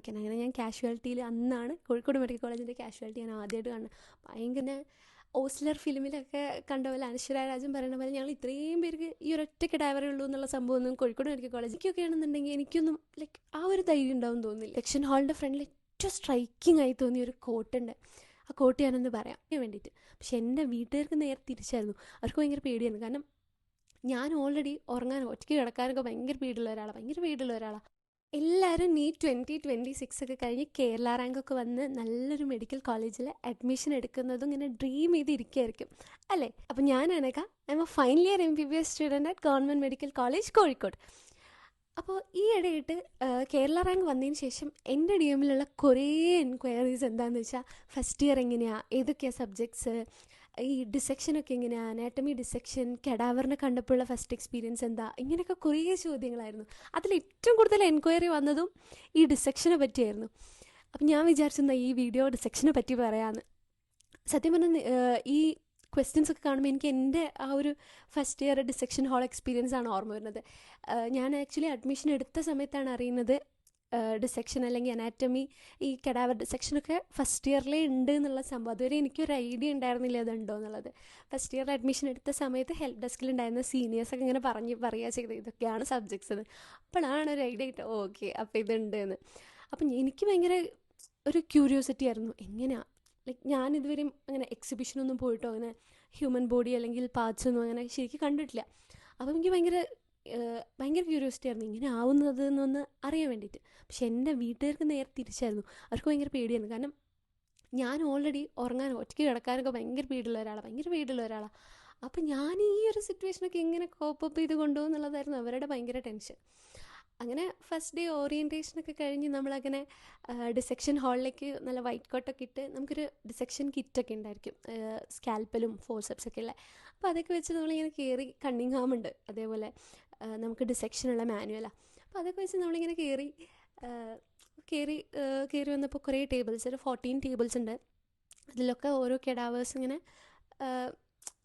അങ്ങനെ ഞാൻ കാഷ്വാലിറ്റിയിൽ അന്നാണ് കോഴിക്കോട് മെഡിക്കൽ കോളേജിൻ്റെ കാഷ്വാലിറ്റി ഞാൻ ആദ്യമായിട്ട് കാണുന്നത്. ഭയങ്കര ഓസ്ലർ ഫിലിമിലൊക്കെ കണ്ട പോലെ അനശ്വര രാജൻ പറയുന്ന പോലെ ഞങ്ങൾ ഇത്രയും പേർക്ക് ഈ ഒരൊറ്റ ഡ്രൈവറേ ഉള്ളൂ എന്നുള്ള സംഭവമൊന്നും കോഴിക്കോട് മെഡിക്കൽ കോളേജിലേക്കൊക്കെ ആണെന്നുണ്ടെങ്കിൽ എനിക്കൊന്നും ലൈക്ക് ആ ഒരു ധൈര്യം ഉണ്ടാവും തോന്നുന്നില്ല. സെക്ഷൻ ഹാളിൻ്റെ ഫ്രണ്ടിൽ ഏറ്റവും സ്ട്രൈക്കിംഗ് ആയി തോന്നിയ ഒരു കോട്ടുണ്ട്. ആ കോട്ട് ഞാനൊന്ന് പറയാം വേണ്ടിയിട്ട്. പക്ഷെ എൻ്റെ വീട്ടുകാർക്ക് നേരെ തിരിച്ചായിരുന്നു. അവർക്ക് ഭയങ്കര പേടിയായിരുന്നു. കാരണം ഞാൻ ഓൾറെഡി ഉറങ്ങാനോ ഒറ്റയ്ക്ക് കിടക്കാനൊക്കെ ഭയങ്കര പേടിയുള്ള ഒരാളാണ്. എല്ലാവരും നീറ്റ് 2026 ഒക്കെ കഴിഞ്ഞ് കേരള റാങ്കൊക്കെ വന്ന് നല്ലൊരു മെഡിക്കൽ കോളേജിൽ അഡ്മിഷൻ എടുക്കുന്നതും ഇങ്ങനെ ഡ്രീം ചെയ്തിരിക്കുകയായിരിക്കും അല്ലേ. അപ്പം ഞാനാണേക്കാ I am a final year MBBS student at government medical college Kozhikode. അപ്പോൾ ഈ ഇടയായിട്ട് കേരള റാങ്ക് വന്നതിന് ശേഷം എൻ്റെ DMലുള്ള കുറേ എൻക്വയറീസ് എന്താണെന്ന് വെച്ചാൽ ഫസ്റ്റ് ഇയർ എങ്ങനെയാണ്, ഏതൊക്കെയാണ് സബ്ജക്ട്സ്, ഈ ഡിസെക്ഷനൊക്കെ എങ്ങനെയാണ്, അനാറ്റമി ഡിസെക്ഷൻ, കെഡാവറിനെ കണ്ടപ്പോഴുള്ള ഫസ്റ്റ് എക്സ്പീരിയൻസ് എന്താ, ഇങ്ങനെയൊക്കെ കുറേ ചോദ്യങ്ങളായിരുന്നു. അതിൽ ഏറ്റവും കൂടുതൽ എൻക്വയറി വന്നതും ഈ ഡിസെക്ഷനെ പറ്റിയായിരുന്നു. അപ്പം ഞാൻ വിചാരിച്ചിരുന്ന ഈ വീഡിയോ ഡിസെക്ഷനെ പറ്റി പറയാമെന്ന്. സത്യം പറഞ്ഞാൽ ഈ ക്വസ്റ്റ്യൻസ് ഒക്കെ കാണുമ്പോൾ എനിക്ക് എൻ്റെ ആ ഒരു first year dissection hall experience ആണ് ഓർമ്മ വരുന്നത്. ഞാൻ ആക്ച്വലി അഡ്മിഷൻ എടുത്ത സമയത്താണ് അറിയുന്നത് ഡിസെക്ഷൻ അല്ലെങ്കിൽ അനാറ്റമി, ഈ കെഡാവർ ഡിസെക്ഷനൊക്കെ ഫസ്റ്റ് ഇയറിലേ ഉണ്ട് എന്നുള്ള സംഭവം. അതുവരെ എനിക്കൊരു ഐഡിയ ഉണ്ടായിരുന്നില്ല അതുണ്ടോ എന്നുള്ളത്. ഫസ്റ്റ് ഇയറിൽ അഡ്മിഷൻ എടുത്ത സമയത്ത് ഹെൽപ്പ് ഡെസ്കിലുണ്ടായിരുന്ന സീനിയേഴ്സൊക്കെ ഇങ്ങനെ പറയുക ചെയ്തത് ഇതൊക്കെയാണ് സബ്ജക്ട്സ് എന്ന്. അപ്പോഴാണ് ഒരു ഐഡിയ കിട്ടുക, ഓക്കെ അപ്പോൾ ഇതുണ്ട് എന്ന്. അപ്പം എനിക്ക് ഭയങ്കര ഒരു ക്യൂരിയോസിറ്റി ആയിരുന്നു, എങ്ങനെയാണ് ലൈക്ക് ഞാനിതുവരെയും അങ്ങനെ എക്സിബിഷനൊന്നും പോയിട്ടോ അങ്ങനെ ഹ്യൂമൻ ബോഡി അല്ലെങ്കിൽ പാർട്സ് ഒന്നും അങ്ങനെ ശരിക്കും കണ്ടിട്ടില്ല. അപ്പം എനിക്ക് ഭയങ്കര ക്യൂരിയോസിറ്റി ആയിരുന്നു ഇങ്ങനെ ആവുന്നത് എന്നൊന്ന് അറിയാൻ വേണ്ടിയിട്ട്. പക്ഷെ എൻ്റെ വീട്ടുകാർക്ക് നേരെ തിരിച്ചായിരുന്നു. അവർക്ക് ഭയങ്കര പേടിയായിരുന്നു. കാരണം ഞാൻ ഓൾറെഡി ഉറങ്ങാനോ ഒറ്റയ്ക്ക് കിടക്കാനൊക്കെ ഭയങ്കര പേടിയുള്ള ഒരാളാണ്. അപ്പം ഞാൻ ഈ ഒരു സിറ്റുവേഷനൊക്കെ എങ്ങനെ കോപ്പപ്പ് ചെയ്ത് കൊണ്ടുപോകും എന്നുള്ളതായിരുന്നു അവരുടെ ഭയങ്കര ടെൻഷൻ. അങ്ങനെ ഫസ്റ്റ് ഡേ ഓറിയൻറ്റേഷനൊക്കെ കഴിഞ്ഞ് നമ്മളങ്ങനെ ഡിസെക്ഷൻ ഹാളിലേക്ക് നല്ല വൈറ്റ് കോട്ടൊക്കെ ഇട്ട് നമുക്കൊരു ഡിസെക്ഷൻ കിറ്റൊക്കെ ഉണ്ടായിരിക്കും, സ്കാൽപ്പലും ഫോർസെപ്സൊക്കെ ഉള്ള. അപ്പോൾ അതൊക്കെ വെച്ച് നമ്മളിങ്ങനെ കയറി, കണ്ണിങ് ഉണ്ട് അതേപോലെ നമുക്ക് ഡിസെക്ഷനുള്ള മാനുവലാണ്. അപ്പോൾ അതൊക്കെ വെച്ച് നമ്മളിങ്ങനെ കയറി വന്നപ്പോൾ കുറേ ടേബിൾസ്, ഒരു 14 ടേബിൾസ് ഉണ്ട്. അതിലൊക്കെ ഓരോ കെഡാവേഴ്സ് ഇങ്ങനെ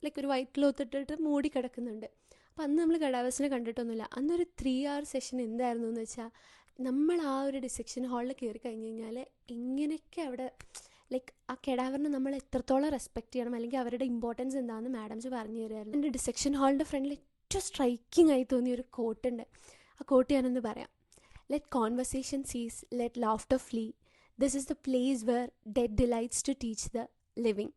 ലൈക്ക് ഒരു വൈറ്റ് ക്ലോത്ത് ഇട്ടിട്ട് മൂടി കിടക്കുന്നുണ്ട്. അപ്പോൾ അന്ന് നമ്മൾ കെഡാവേഴ്സിനെ കണ്ടിട്ടൊന്നുമില്ല. അന്നൊരു 3 hour സെഷൻ എന്തായിരുന്നു എന്ന് വെച്ചാൽ നമ്മൾ ആ ഒരു ഡിസെക്ഷൻ ഹാളിൽ കയറി കഴിഞ്ഞ് കഴിഞ്ഞാൽ എങ്ങനെയൊക്കെ അവിടെ ലൈക്ക് ആ കെഡാവറിനെ നമ്മൾ എത്രത്തോളം റെസ്പെക്റ്റ് ചെയ്യണം അല്ലെങ്കിൽ അവരുടെ ഇമ്പോർട്ടൻസ് എന്താണെന്ന് മാഡംസ് പറഞ്ഞു തരുമായിരുന്നു. എൻ്റെ ഡിസെക്ഷൻ ഹാളിൻ്റെ ഫ്രണ്ടിൽ ഏറ്റവും സ്ട്രൈക്കിംഗ് ആയി തോന്നിയൊരു കോട്ടുണ്ട്. ആ കോട്ട് ഞാനൊന്ന് പറയാം. Let conversation cease, let laughter flee, this is the place where death delights to teach the living.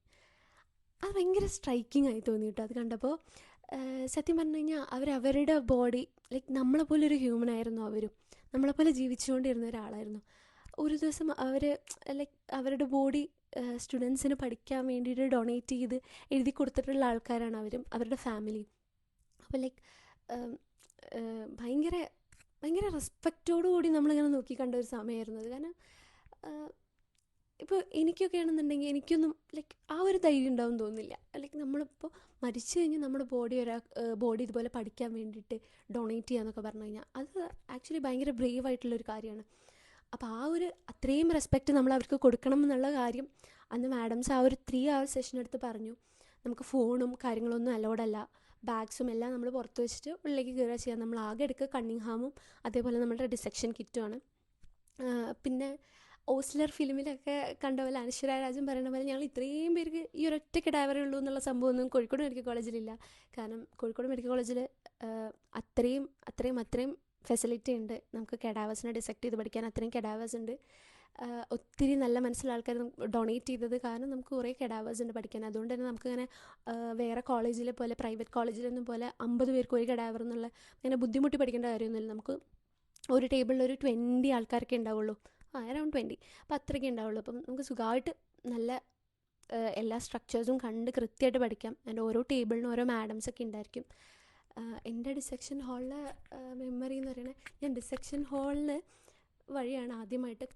അത് ഭയങ്കര സ്ട്രൈക്കിംഗ് ആയി തോന്നി കേട്ടോ അത് കണ്ടപ്പോൾ. സത്യം പറഞ്ഞു കഴിഞ്ഞാൽ അവരവരുടെ ബോഡി ലൈക്ക് നമ്മളെപ്പോലെ ഒരു ഹ്യൂമൻ ആയിരുന്നു. അവരും നമ്മളെപ്പോലെ ജീവിച്ചുകൊണ്ടിരുന്ന ഒരാളായിരുന്നു. ഒരു ദിവസം അവർ ലൈക്ക് അവരുടെ ബോഡി സ്റ്റുഡൻസിന് പഠിക്കാൻ വേണ്ടിയിട്ട് ഡൊണേറ്റ് ചെയ്ത് എഴുതി കൊടുത്തിട്ടുള്ള ആൾക്കാരാണ് അവരും അവരുടെ ഫാമിലിയും. അപ്പോൾ ലൈക്ക് ഭയങ്കര ഭയങ്കര റെസ്പെക്റ്റോടു കൂടി നമ്മളിങ്ങനെ നോക്കി കണ്ട ഒരു സമയമായിരുന്നു അത്. കാരണം ഇപ്പോൾ എനിക്കൊക്കെ ആണെന്നുണ്ടെങ്കിൽ എനിക്കൊന്നും ലൈക്ക് ആ ഒരു ധൈര്യം ഉണ്ടാവും തോന്നുന്നില്ല. ലൈക്ക് നമ്മളിപ്പോൾ മരിച്ചു കഴിഞ്ഞാൽ നമ്മുടെ ബോഡി ഇതുപോലെ പഠിക്കാൻ വേണ്ടിയിട്ട് ഡൊണേറ്റ് ചെയ്യാന്നൊക്കെ പറഞ്ഞു കഴിഞ്ഞാൽ അത് ആക്ച്വലി ഭയങ്കര ബ്രേവ് ആയിട്ടുള്ളൊരു കാര്യമാണ്. അപ്പോൾ ആ ഒരു അത്രയും റെസ്പെക്റ്റ് നമ്മൾ അവർക്ക് കൊടുക്കണം എന്നുള്ള കാര്യം അന്ന് മാഡംസ് ആ ഒരു 3 hour സെഷൻ എടുത്ത് പറഞ്ഞു. നമുക്ക് ഫോണും കാര്യങ്ങളൊന്നും അലോഡല്ല, ബാഗ്സും എല്ലാം നമ്മൾ പുറത്ത് വെച്ചിട്ട് ഉള്ളിലേക്ക് കയറുക ചെയ്യാം. നമ്മൾ ആകെ എടുക്കുക കണ്ണിങ്ഹാമും അതേപോലെ നമ്മുടെ ഡിസെക്ഷൻ കിറ്റുമാണ്. പിന്നെ ഓസ്ലർ ഫിലിമിലൊക്കെ കണ്ട പോലെ അനശ്വര രാജൻ പറയുന്ന പോലെ ഞങ്ങൾ ഇത്രയും പേർക്ക് ഈ ഒരൊറ്റ ഡ്രൈവറേ ഉള്ളൂ എന്നുള്ള സംഭവമൊന്നും കോഴിക്കോട് മെഡിക്കൽ കോളേജിലില്ല. കാരണം കോഴിക്കോട് മെഡിക്കൽ കോളേജിൽ അത്രയും ഫെസിലിറ്റി ഉണ്ട്. നമുക്ക് കെഡാവേഴ്സിനെ ഡിസെക്ട് ചെയ്ത് പഠിക്കാൻ അത്രയും കെഡാവേഴ്സ് ഉണ്ട്. ഒത്തിരി നല്ല മനസ്സിലുള്ള ആൾക്കാർ ഡൊണേറ്റ് ചെയ്തത് കാരണം നമുക്ക് കുറേ കെഡാവേഴ്സ് ഉണ്ട് പഠിക്കാൻ. അതുകൊണ്ട് തന്നെ നമുക്കിങ്ങനെ വേറെ കോളേജിലെ പോലെ പ്രൈവറ്റ് കോളേജിലൊന്നും പോലെ 50 പേർക്ക് ഒരു കെഡാവർ എന്നുള്ള അങ്ങനെ ബുദ്ധിമുട്ടി പഠിക്കേണ്ട കാര്യമൊന്നുമില്ല. നമുക്ക് ഒരു ടേബിളിൽ ഒരു 20 ആൾക്കാരൊക്കെ ഉണ്ടാവുള്ളൂ, അറൗണ്ട് 20. അപ്പോൾ അത്രയൊക്കെ ഉണ്ടാവുള്ളൂ. അപ്പം നമുക്ക് സുഖമായിട്ട് നല്ല എല്ലാ സ്ട്രക്ചേഴ്സും കണ്ട് കൃത്യമായിട്ട് പഠിക്കാം. അതിൻ്റെ ഓരോ ടേബിളിനും ഓരോ മാഡംസൊക്കെ ഉണ്ടായിരിക്കും. എൻ്റെ ഡിസെക്ഷൻ ഹാളിലെ മെമ്മറി എന്ന് പറയുന്നത്, ഞാൻ ഡിസെക്ഷൻ ഹാളിൽ വഴിയാണ് ആദ്യമായിട്ട്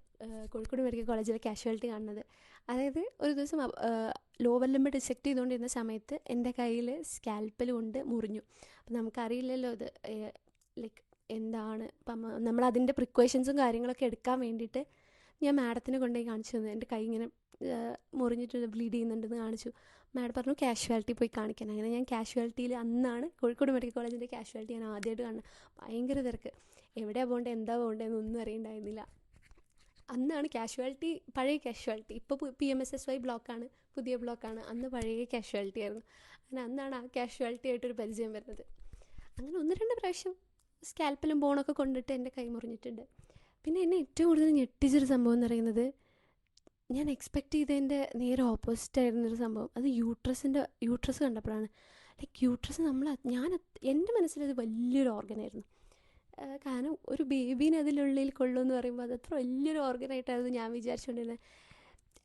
കോഴിക്കോട് മെഡിക്കൽ കോളേജിലെ കാഷ്വാലിറ്റി കാണുന്നത്. അതായത് ഒരു ദിവസം ലോവർ ലിംബ് ഡിസെക്ട് ചെയ്തുകൊണ്ടിരുന്ന സമയത്ത് എൻ്റെ കയ്യിൽ സ്കാൽപ്പൽ കൊണ്ട് മുറിഞ്ഞു. അപ്പം നമുക്കറിയില്ലല്ലോ ഇത് ലൈക്ക് എന്താണ്. അപ്പം നമ്മളതിൻ്റെ പ്രിക്കോഷൻസും കാര്യങ്ങളൊക്കെ എടുക്കാൻ വേണ്ടിയിട്ട് ഞാൻ മാഡത്തിനെ കൊണ്ടുപോയി കാണിച്ചു തന്നു. എൻ്റെ കൈ ഇങ്ങനെ മുറിഞ്ഞിട്ട് ബ്ലീഡ് ചെയ്യുന്നുണ്ടെന്ന് കാണിച്ചു. മാഡം പറഞ്ഞു കാഷ്വാലിറ്റി പോയി കാണിക്കാൻ. അങ്ങനെ ഞാൻ കാഷ്വാലിറ്റിയിൽ അന്നാണ് കോഴിക്കോട് മെഡിക്കൽ കോളേജിൻ്റെ കാഷ്വാലിറ്റി ഞാൻ ആദ്യമായിട്ട് കാണുന്നത്. ഭയങ്കര തിരക്ക്, എവിടെയാണ് പോകേണ്ടത് എന്താ പോകേണ്ടതെന്നൊന്നും അറിയണ്ടായിരുന്നില്ല. അന്നാണ് കാഷ്വാലിറ്റി, പഴയ കാഷ്വാലിറ്റി. ഇപ്പോൾ PMSSY ബ്ലോക്കാണ്, പുതിയ ബ്ലോക്കാണ്. അന്ന് പഴയ കാഷ്വാലിറ്റി ആയിരുന്നു. അങ്ങനെ അന്നാണ് ആ കാഷ്വാലിറ്റി ആയിട്ടൊരു പരിചയം വരുന്നത്. അങ്ങനെ 1-2 പ്രാവശ്യം സ്കാൽപ്പലും ബോണൊക്കെ കൊണ്ടിട്ട് എൻ്റെ കൈ മുറിഞ്ഞിട്ടുണ്ട്. പിന്നെ എന്നെ ഏറ്റവും കൂടുതൽ ഞെട്ടിച്ചൊരു സംഭവം എന്ന് പറയുന്നത്, ഞാൻ എക്സ്പെക്റ്റ് ചെയ്തതിൻ്റെ നേരെ ഓപ്പോസിറ്റ് ആയിരുന്നൊരു സംഭവം. അത് യൂട്രസ് കണ്ടപ്പോഴാണ്. ലൈക്ക് യൂട്രസ് എൻ്റെ മനസ്സിലത് വലിയൊരു ഓർഗനായിരുന്നു. കാരണം ഒരു ബേബീനെ അതിനുള്ളിൽ കൊള്ളുമെന്ന് പറയുമ്പോൾ അത് അത്ര വലിയൊരു ഓർഗനായിട്ടായിരുന്നു ഞാൻ വിചാരിച്ചുകൊണ്ടിരുന്നത്.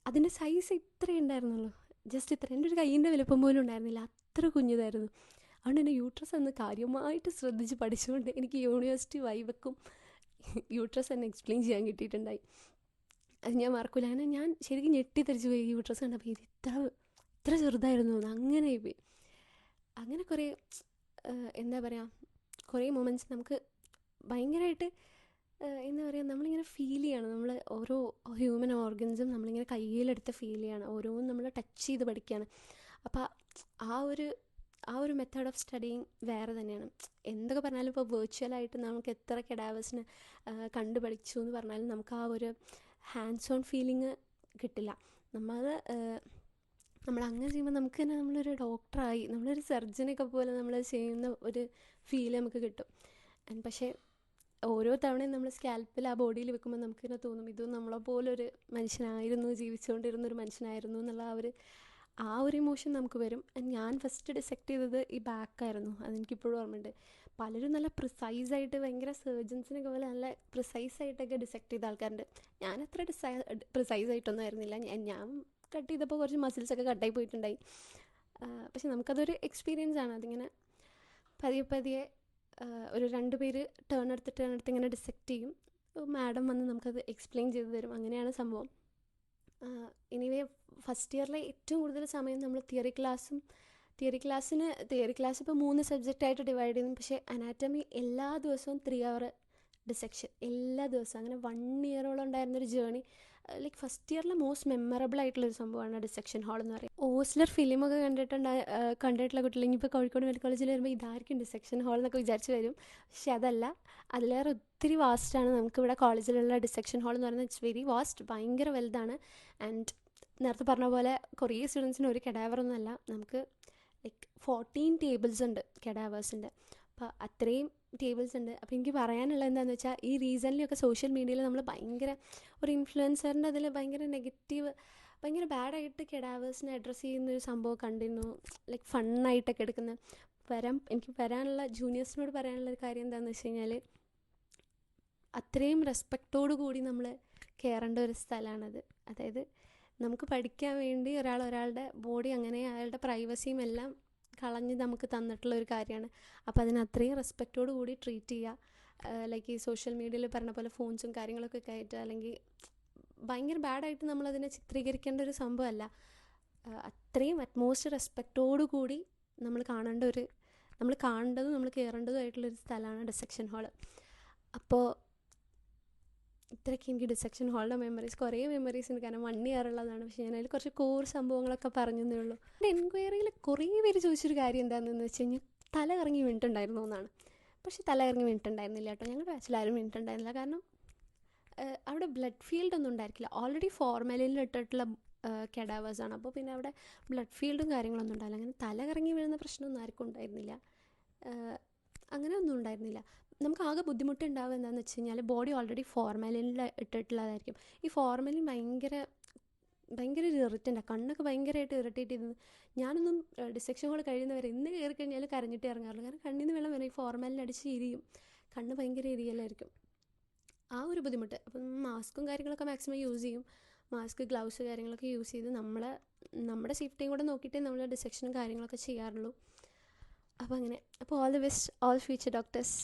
അതിൻ്റെ സൈസ് ഇത്രയേ ഉണ്ടായിരുന്നുള്ളൂ, ജസ്റ്റ് ഇത്ര, എൻ്റെ ഒരു കയ്യിൻ്റെ വലുപ്പം പോലും ഉണ്ടായിരുന്നില്ല, അത്ര കുഞ്ഞിതായിരുന്നു. അതുകൊണ്ട് തന്നെ യൂട്രസ് അന്ന് കാര്യമായിട്ട് ശ്രദ്ധിച്ച് പഠിച്ചുകൊണ്ട് എനിക്ക് യൂണിവേഴ്സിറ്റി വൈവക്കും യൂട്രസ് എന്നെ എക്സ്പ്ലെയിൻ ചെയ്യാൻ കിട്ടിയിട്ടുണ്ടായി. അത് ഞാൻ മറക്കില്ല. അങ്ങനെ ഞാൻ ശരിക്കും ഞെട്ടിത്തെറിച്ച് പോയി യൂട്രസ് കണ്ടപ്പോൾ. ഇത് ഇത്ര ചെറുതായിരുന്നു എന്ന്. അങ്ങനെ പോയി. അങ്ങനെ കുറേ എന്താ പറയുക, കുറേ മൊമെൻറ്റ്സ് നമുക്ക് ഭയങ്കരമായിട്ട് എന്താ പറയുക, നമ്മളിങ്ങനെ ഫീൽ ചെയ്യണം. നമ്മൾ ഓരോ ഹ്യൂമൻ ഓർഗൻസും നമ്മളിങ്ങനെ കയ്യിലെടുത്ത് ഫീൽ ചെയ്യണം. ഓരോന്നും നമ്മൾ ടച്ച് ചെയ്ത് പഠിക്കുകയാണ്. അപ്പോൾ ആ ഒരു മെത്തേഡ് ഓഫ് സ്റ്റഡിങ് വേറെ തന്നെയാണ്. എന്തൊക്കെ പറഞ്ഞാലും ഇപ്പോൾ വെർച്വലായിട്ട് നമുക്ക് എത്ര കെഡാവേഴ്സിനെ കണ്ടു പഠിച്ചു എന്ന് പറഞ്ഞാലും നമുക്ക് ആ ഒരു ഹാൻഡ്സ് ഓൺ ഫീലിംഗ് കിട്ടില്ല. നമ്മളങ്ങനെ ചെയ്യുമ്പോൾ നമുക്ക് തന്നെ നമ്മളൊരു ഡോക്ടറായി, നമ്മളൊരു സർജനൊക്കെ പോലെ നമ്മൾ ചെയ്യുന്ന ഒരു ഫീൽ നമുക്ക് കിട്ടും. പക്ഷേ ഓരോ തവണയും നമ്മൾ സ്കാൽപ്പിൽ ആ ബോഡിയിൽ വെക്കുമ്പോൾ നമുക്കിങ്ങനെ തോന്നും, ഇത് നമ്മളെപ്പോലൊരു മനുഷ്യനായിരുന്നു, ജീവിച്ചുകൊണ്ടിരുന്നൊരു മനുഷ്യനായിരുന്നു എന്നുള്ള ആ ഒരു ഇമോഷൻ നമുക്ക് വരും. ഞാൻ ഫസ്റ്റ് ഡിസെക്റ്റ് ചെയ്തത് ഈ ബാക്കായിരുന്നു. അതെനിക്കിപ്പോഴും ഓർമ്മയുണ്ട്. പലരും നല്ല പ്രിസൈസായിട്ട്, ഭയങ്കര സർജൻസിനൊക്കെ പോലെ നല്ല പ്രിസൈസായിട്ടൊക്കെ ഡിസെക്റ്റ് ചെയ്ത ആൾക്കാരുണ്ട്. ഞാനത്ര പ്രിസൈസായിട്ടൊന്നും ആയിരുന്നില്ല. ഞാൻ കട്ട് ചെയ്തപ്പോൾ കുറച്ച് മസിൽസൊക്കെ കട്ടായി പോയിട്ടുണ്ടായി. പക്ഷെ നമുക്കതൊരു എക്സ്പീരിയൻസ് ആണ്. അതിങ്ങനെ പതിയെ ഒരു 2 പേര് ടേൺ എടുത്ത് ഇങ്ങനെ ഡിസെക്റ്റ് ചെയ്യും. മാഡം വന്ന് നമുക്കത് എക്സ്പ്ലെയിൻ ചെയ്ത് തരും. അങ്ങനെയാണ് സംഭവം. എനിവേ ഫസ്റ്റ് ഇയറിലെ ഏറ്റവും കൂടുതൽ സമയം നമ്മൾ തിയറി ക്ലാസ് ഇപ്പോൾ 3 സബ്ജക്റ്റായിട്ട് ഡിവൈഡ് ചെയ്യുന്നു. പക്ഷേ അനാറ്റമി എല്ലാ ദിവസവും 3 hour ഡിസെക്ഷൻ, എല്ലാ ദിവസവും. അങ്ങനെ 1 year ഉണ്ടായിരുന്നൊരു ജേണി. ലൈക്ക് ഫസ്റ്റ് ഇയറിലെ മോസ്റ്റ് മെമ്മറബിൾ ആയിട്ടുള്ളൊരു സംഭവമാണ് ഡിസെക്ഷൻ ഹാൾ എന്ന് പറയുന്നത്. ഓസ്ലർ ഫിലിമൊക്കെ കണ്ടിട്ടുള്ള കുട്ടികൾ ഇപ്പോൾ കോഴിക്കോട് മെഡിക്കൽ കോളേജിൽ വരുമ്പോൾ ഇതായിരിക്കും ഡിസെക്ഷൻ ഹാൾ എന്നൊക്കെ വിചാരിച്ച് വരും. പക്ഷെ അതല്ല, അതിലേറെ ഒത്തിരി വാസ്റ്റാണ് നമുക്കിവിടെ കോളേജിലുള്ള ഡിസെക്ഷൻ ഹാൾ എന്ന് പറയുന്നത്. ഇറ്റ്സ് വെരി വാസ്റ്റ്, ഭയങ്കര വലുതാണ്. ആൻഡ് നേരത്തെ പറഞ്ഞ പോലെ കുറേ സ്റ്റുഡൻസിന് ഒരു കെഡാവറൊന്നുമല്ല, നമുക്ക് ലൈക്ക് 14 tables ഉണ്ട് കെഡാവേഴ്സിൻ്റെ. അപ്പോൾ അത്രയും ടേബിൾസ് ഉണ്ട്. അപ്പോൾ എനിക്ക് പറയാനുള്ളത് എന്താണെന്ന് വെച്ചാൽ, ഈ റീസൺലിയൊക്കെ സോഷ്യൽ മീഡിയയിൽ നമ്മൾ ഭയങ്കര ഒരു ഇൻഫ്ലുവൻസറിൻ്റെ അതിൽ ഭയങ്കര നെഗറ്റീവ്, ഭയങ്കര ബാഡായിട്ട് കെഡാവേഴ്സിനെ അഡ്രസ്സ് ചെയ്യുന്നൊരു സംഭവം കണ്ടിരുന്നു. ലൈക്ക് ഫണ്ണായിട്ടൊക്കെ എടുക്കുന്ന. എനിക്ക് വരാനുള്ള ജൂനിയേഴ്സിനോട് പറയാനുള്ളൊരു കാര്യം എന്താണെന്ന് വെച്ച് കഴിഞ്ഞാൽ, അത്രയും റെസ്പെക്റ്റോടു കൂടി നമ്മൾ കയറേണ്ട ഒരു സ്ഥലമാണത്. അതായത് നമുക്ക് പഠിക്കാൻ വേണ്ടി ഒരാളുടെ ബോഡി അങ്ങനെ അയാളുടെ പ്രൈവസിയും എല്ലാം കളഞ്ഞ് നമുക്ക് തന്നിട്ടുള്ള ഒരു കാര്യമാണ്. അപ്പോൾ അതിന് അത്രയും റെസ്പെക്റ്റോടു കൂടി ട്രീറ്റ് ചെയ്യുക. ലൈക്ക് ഈ സോഷ്യൽ മീഡിയയിൽ പറഞ്ഞ പോലെ ഫോൺസും കാര്യങ്ങളൊക്കെ കയറ്റുക, അല്ലെങ്കിൽ ഭയങ്കര ബാഡായിട്ട് നമ്മളതിനെ ചിത്രീകരിക്കേണ്ട ഒരു സംഭവമല്ല. അത്രയും അറ്റ്മോസ്റ്റ് റെസ്പെക്റ്റോടു കൂടി നമ്മൾ കാണേണ്ടതും നമ്മൾ കയറേണ്ടതുമായിട്ടുള്ളൊരു സ്ഥലമാണ് ഡിസെക്ഷൻ ഹാള്. അപ്പോൾ ഇത്രയൊക്കെ എനിക്ക് ഡിസെക്ഷൻ ഹാളിൻ്റെ മെമ്മറീസ്, കുറേ മെമ്മറീസ് ഉണ്ട്. കാരണം 1 year ഉള്ളതാണ്. പക്ഷേ ഞാനതിൽ കുറച്ച് കോർ സംഭവങ്ങളൊക്കെ പറഞ്ഞതേ ഉള്ളൂ. എൻ്റെ എൻക്വയറിയിൽ കുറേ പേര് ചോദിച്ചൊരു കാര്യം എന്താണെന്ന് വെച്ച് കഴിഞ്ഞാൽ, തല കറങ്ങി വീണിട്ടുണ്ടായിരുന്നു എന്നാണ്. പക്ഷേ തല കറങ്ങി വീണിട്ടുണ്ടായിരുന്നില്ല കേട്ടോ. ഞങ്ങളുടെ ബാച്ചിലാരും വീണിട്ടുണ്ടായിരുന്നില്ല. കാരണം അവിടെ ബ്ലഡ് ഫീൽഡ് ഒന്നും ഉണ്ടായിരിക്കില്ല. ഓൾറെഡി ഫോർമാലിനിൽ ഇട്ടിട്ടുള്ള കെഡാവേഴ്സാണ്. അപ്പോൾ പിന്നെ അവിടെ ബ്ലഡ് ഫീൽഡും കാര്യങ്ങളൊന്നും ഉണ്ടാവില്ല. അങ്ങനെ തല കറങ്ങി വീഴുന്ന പ്രശ്നമൊന്നും ആർക്കും ഉണ്ടായിരുന്നില്ല. അങ്ങനെ ഒന്നും ഉണ്ടായിരുന്നില്ല. നമുക്ക് ആകെ ബുദ്ധിമുട്ടുണ്ടാവുക എന്താണെന്ന് വെച്ച് കഴിഞ്ഞാൽ, ബോഡി ഓൾറെഡി ഫോർമാലിനിൽ ഇട്ടിട്ടുള്ളതായിരിക്കും. ഈ ഫോർമാലിൻ ഭയങ്കര ഒരു ഇറിറ്റൻ്റാണ്. കണ്ണൊക്കെ ഭയങ്കരമായിട്ട് ഇറിറ്റേറ്റ് ചെയ്തത്. ഞാനൊന്നും ഡിസെക്ഷൻ ഹോൾ കഴിയുന്നവരെ എന്ന് കയറി കഴിഞ്ഞാൽ കരഞ്ഞിട്ട് ഇറങ്ങാറില്ല. കാരണം കണ്ണിൽ നിന്ന് വെള്ളം വരും. ഈ ഫോർമാലിൻ അടിച്ച് എരിയും, കണ്ണ് ഭയങ്കര എരിയലായിരിക്കും. ആ ഒരു ബുദ്ധിമുട്ട്. അപ്പം മാസ്കും കാര്യങ്ങളൊക്കെ മാക്സിമം യൂസ് ചെയ്യും. മാസ്ക്, ഗ്ലൗസ് കാര്യങ്ങളൊക്കെ യൂസ് ചെയ്ത് നമ്മുടെ സേഫ്റ്റിയും കൂടെ നോക്കിയിട്ടേ നമ്മൾ ഡിസെക്ഷനും കാര്യങ്ങളൊക്കെ ചെയ്യാറുള്ളൂ. അപ്പോൾ അങ്ങനെ. അപ്പോൾ all the best, all future doctors.